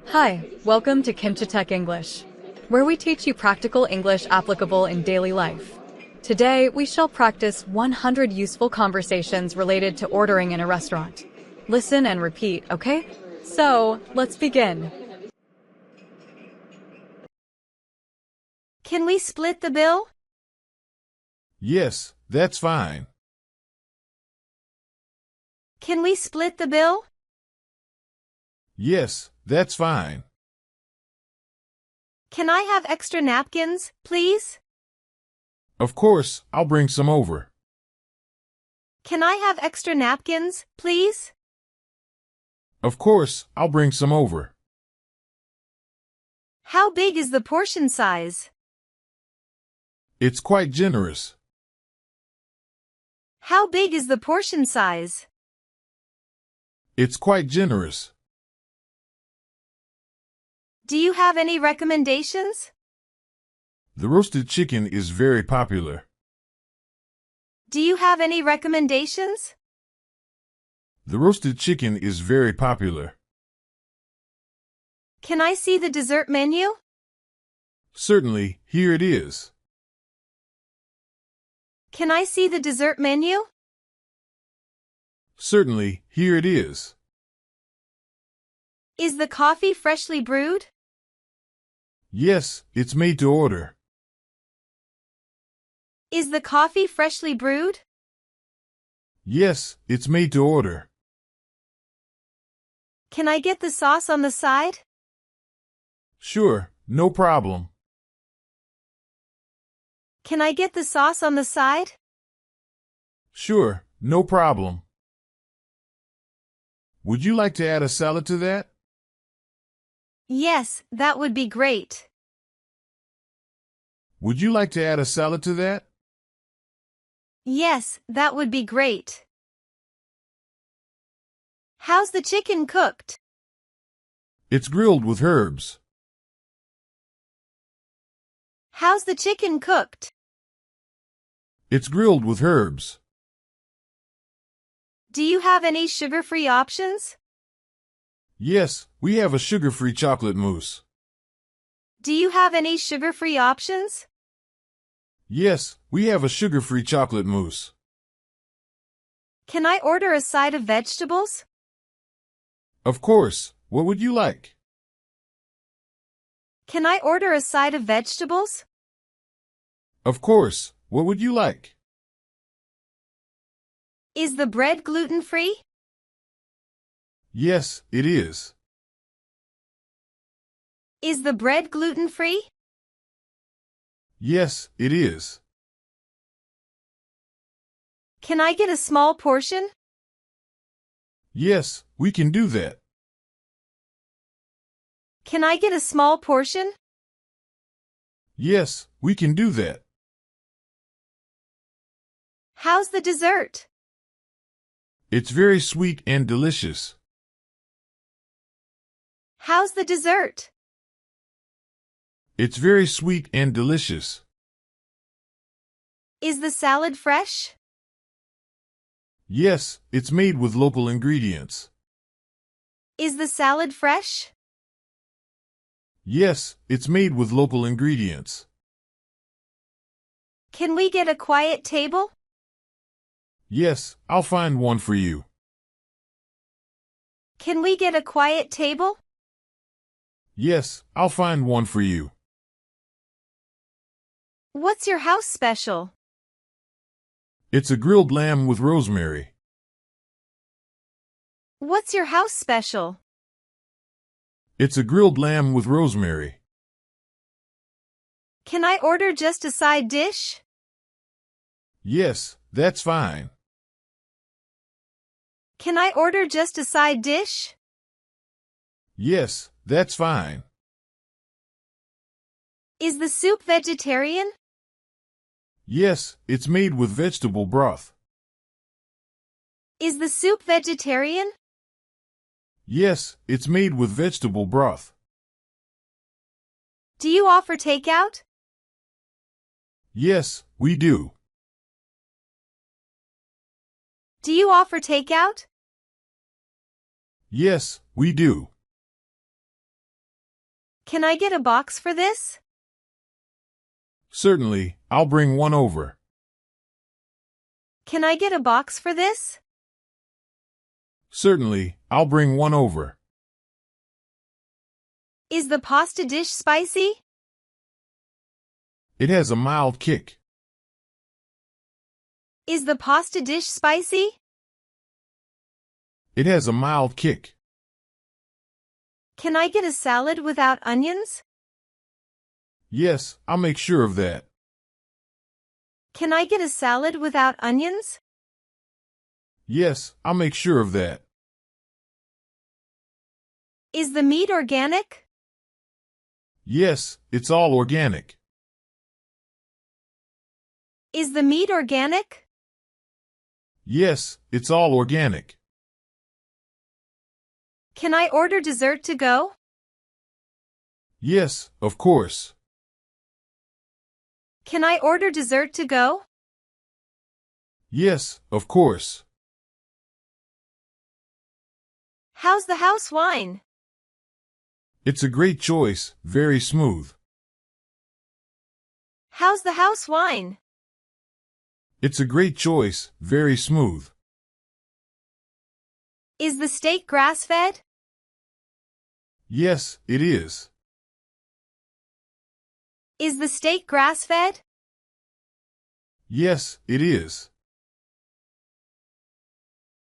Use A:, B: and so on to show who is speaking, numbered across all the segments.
A: Hi, welcome to KimchiTech English, where we teach you practical English applicable in daily life. Today, we shall practice 100 useful conversations related to ordering in a restaurant. Listen and repeat, okay? So, let's begin.
B: Can we split the bill?
C: Yes, that's fine.
B: Can we split the bill?
C: Yes, that's fine.
B: Can I have extra napkins, please?
C: Of course, I'll bring some over.
B: Can I have extra napkins, please?
C: Of course, I'll bring some over.
B: How big is the portion size?
C: It's quite generous.
B: How big is the portion size?
C: It's quite generous.
B: Do you have any recommendations?
C: The roasted chicken is very popular.
B: Do you have any recommendations?
C: The roasted chicken is very popular.
B: Can I see the dessert menu?
C: Certainly, here it is.
B: Can I see the dessert menu?
C: Certainly, here it is.
B: Is the coffee freshly brewed?
C: Yes, it's made to order.
B: Is the coffee freshly brewed?
C: Yes, it's made to order.
B: Can I get the sauce on the side?
C: Sure, no problem.
B: Can I get the sauce on the side?
C: Sure, no problem. Would you like to add a salad to that?
B: Yes, that would be great.
C: Would you like to add a salad to that?
B: Yes, that would be great. How's the chicken cooked?
C: It's grilled with herbs.
B: How's the chicken cooked?
C: It's grilled with herbs.
B: Do you have any sugar-free options?
C: Yes, we have a sugar-free chocolate mousse.
B: Do you have any sugar-free options?
C: Yes, we have a sugar-free chocolate mousse.
B: Can I order a side of vegetables?
C: Of course. What would you like?
B: Can I order a side of vegetables?
C: Of course. What would you like?
B: Is the bread gluten-free?
C: Yes, it is.
B: Is the bread gluten-free?
C: Yes, it is.
B: Can I get a small portion?
C: Yes, we can do that.
B: Can I get a small portion?
C: Yes, we can do that.
B: How's the dessert?
C: It's very sweet and delicious.
B: How's the dessert?
C: It's very sweet and delicious.
B: Is the salad fresh?
C: Yes, it's made with local ingredients.
B: Is the salad fresh?
C: Yes, it's made with local ingredients.
B: Can we get a quiet table?
C: Yes, I'll find one for you.
B: Can we get a quiet table?
C: Yes, I'll find one for you.
B: What's your house special?
C: It's a grilled lamb with rosemary.
B: What's your house special?
C: It's a grilled lamb with rosemary.
B: Can I order just a side dish?
C: Yes, that's fine.
B: Can I order just a side dish?
C: Yes, that's fine.
B: Is the soup vegetarian?
C: Yes, it's made with vegetable broth.
B: Is the soup vegetarian?
C: Yes, it's made with vegetable broth.
B: Do you offer takeout?
C: Yes, we do.
B: Do you offer takeout?
C: Yes, we do.
B: Can I get a box for this?
C: Certainly, I'll bring one over.
B: Can I get a box for this?
C: Certainly, I'll bring one over.
B: Is the pasta dish spicy?
C: It has a mild kick.
B: Is the pasta dish spicy?
C: It has a mild kick.
B: Can I get a salad without onions?
C: Yes, I'll make sure of that.
B: Can I get a salad without onions?
C: Yes, I'll make sure of that.
B: Is the meat organic?
C: Yes, it's all organic.
B: Is the meat organic?
C: Yes, it's all organic.
B: Can I order dessert to go?
C: Yes, of course.
B: Can I order dessert to go?
C: Yes, of course.
B: How's the house wine?
C: It's a great choice, very smooth.
B: How's the house wine?
C: It's a great choice, very smooth.
B: Is the steak grass-fed?
C: Yes, it is.
B: Is the steak grass-fed?
C: Yes, it is.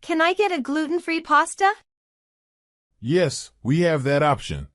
B: Can I get a gluten-free pasta?
C: Yes, we have that option.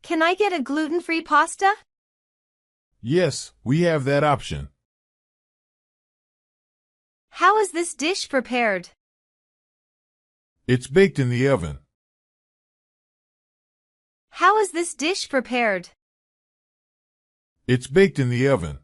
B: Can I get a gluten-free pasta?
C: Yes, we have that option.
B: How is this dish prepared?
C: It's baked in the oven.
B: How is this dish prepared?
C: It's baked in the oven.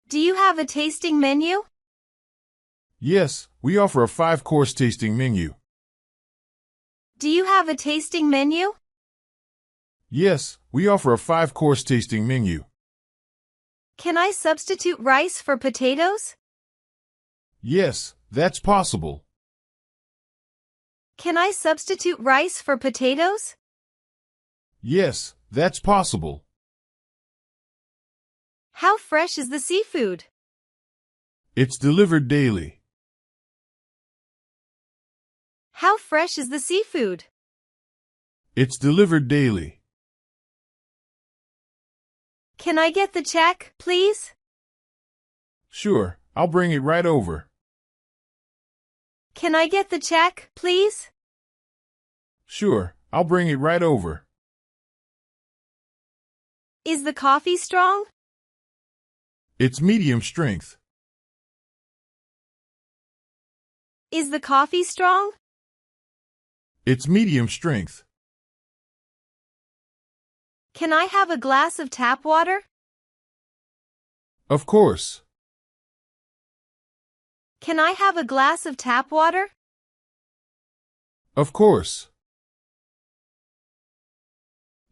B: Do you have a tasting menu?
C: Yes, we offer a 5-course tasting menu.
B: Do you have a tasting menu?
C: Yes, we offer a 5-course tasting menu.
B: Can I substitute rice for potatoes?
C: Yes, that's possible.
B: Can I substitute rice for potatoes?
C: Yes, that's possible.
B: How fresh is the seafood?
C: It's delivered daily.
B: How fresh is the seafood?
C: It's delivered daily.
B: Can I get the check, please?
C: Sure, I'll bring it right over.
B: Can I get the check, please?
C: Sure, I'll bring it right over.
B: Is the coffee strong?
C: It's medium strength.
B: Is the coffee strong?
C: It's medium strength.
B: Can I have a glass of tap water?
C: Of course.
B: Can I have a glass of tap water?
C: Of course.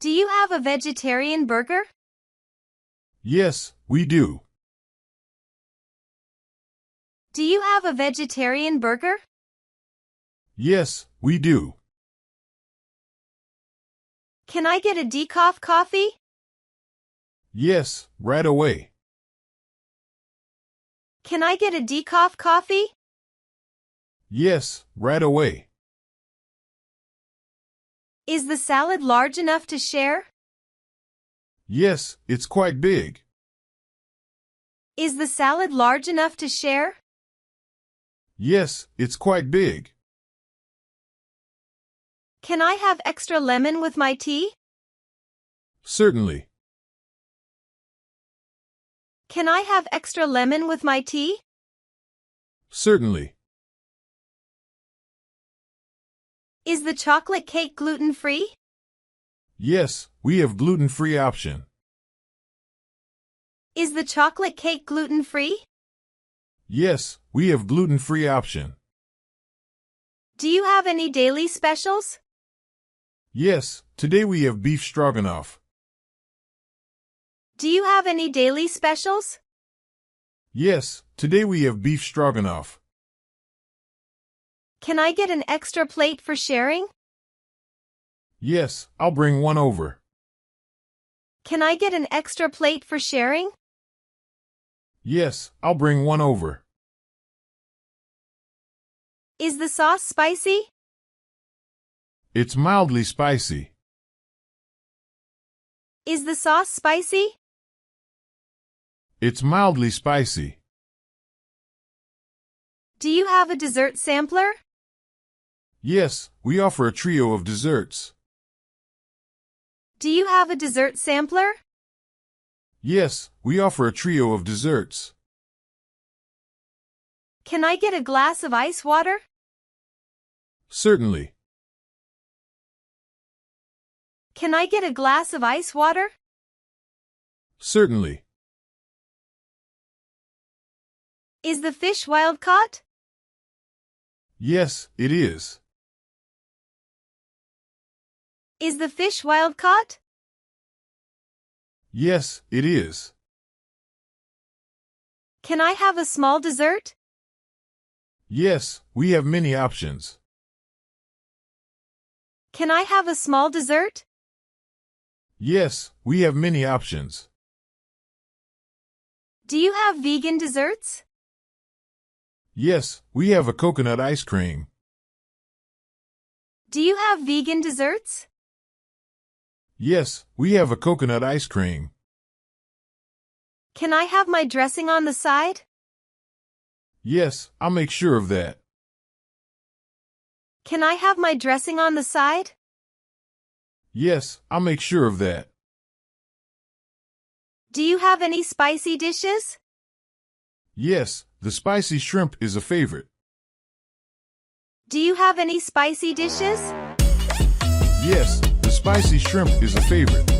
B: Do you have a vegetarian burger?
C: Yes, we do.
B: Do you have a vegetarian burger?
C: Yes, we do.
B: Can I get a decaf coffee?
C: Yes, right away.
B: Can I get a decaf coffee?
C: Yes, right away.
B: Is the salad large enough to share?
C: Yes, it's quite big.
B: Is the salad large enough to share?
C: Yes, it's quite big.
B: Can I have extra lemon with my tea?
C: Certainly.
B: Can I have extra lemon with my tea?
C: Certainly.
B: Is the chocolate cake gluten-free?
C: Yes, we have gluten-free option.
B: Is the chocolate cake gluten-free?
C: Yes, we have gluten-free option.
B: Do you have any daily specials?
C: Yes, today we have beef stroganoff.
B: Do you have any daily specials?
C: Yes, today we have beef stroganoff.
B: Can I get an extra plate for sharing?
C: Yes, I'll bring one over.
B: Can I get an extra plate for sharing?
C: Yes, I'll bring one over.
B: Is the sauce spicy?
C: It's mildly spicy.
B: Is the sauce spicy?
C: It's mildly spicy.
B: Do you have a dessert sampler?
C: Yes, we offer a trio of desserts.
B: Do you have a dessert sampler?
C: Yes, we offer a trio of desserts.
B: Can I get a glass of ice water?
C: Certainly.
B: Can I get a glass of ice water?
C: Certainly.
B: Is the fish wild caught?
C: Yes, it is.
B: Is the fish wild caught?
C: Yes, it is.
B: Can I have a small dessert?
C: Yes, we have many options.
B: Can I have a small dessert?
C: Yes, we have many options.
B: Do you have vegan desserts?
C: Yes, we have a coconut ice cream.
B: Do you have vegan desserts?
C: Yes, we have a coconut ice cream.
B: Can I have my dressing on the side?
C: Yes, I'll make sure of that.
B: Can I have my dressing on the side?
C: Yes, I'll make sure of that.
B: Do you have any spicy dishes?
C: Yes, the spicy shrimp is a favorite.
B: Do you have any spicy dishes?
C: Yes, the spicy shrimp is a favorite.